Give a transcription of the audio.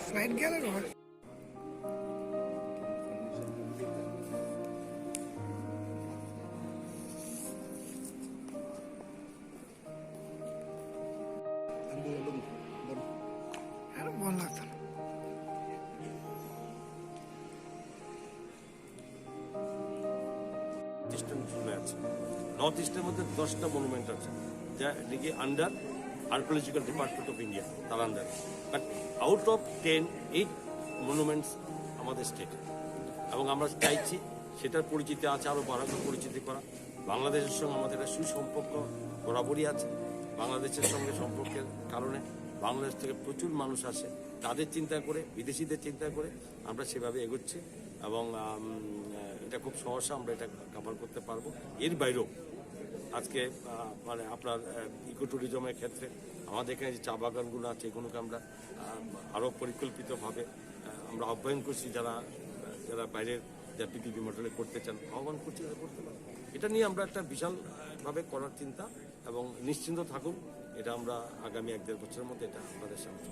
Flight গেলে road আর ভালো লাগতো না। নর্থ ইস্টের মধ্যে 10টা মনুমেন্ট আছে যা নাকি under archaeological department of India, তার under. But out of 8 monuments আমাদের স্টেটে, এবং আমরা চাইছি সেটার পরিচিতি আছে আরও বাড়ানো, পরিচিতি করা। বাংলাদেশের সঙ্গে আমাদের একটা সুসম্পর্ক বরাবরই আছে। বাংলাদেশের সঙ্গে সম্পর্কের কারণে বাংলাদেশ থেকে প্রচুর মানুষ আসে, তাদের চিন্তা করে, বিদেশিদের চিন্তা করে আমরা সেভাবে এগোচ্ছি, এবং এটা খুব সহসা আমরা এটা কভার করতে পারবো। এর বাইরেও আজকে মানে আপনার ইকো ট্যুরিজমের ক্ষেত্রে আমাদের এখানে যে চা বাগানগুলো আছে এগুলোকে আমরা আরও পরিকল্পিতভাবে আমরা আহ্বান করছি, যারা বাইরের যা পিপিপি মডেলে করতে চান আহ্বান করছি, তারা করতে পারেন। এটা নিয়ে আমরা একটা বিশালভাবে করার চিন্তা, এবং নিশ্চিন্ত থাকুন এটা আমরা আগামী 1-1.5 বছরের মধ্যে এটা আপনাদের সামনে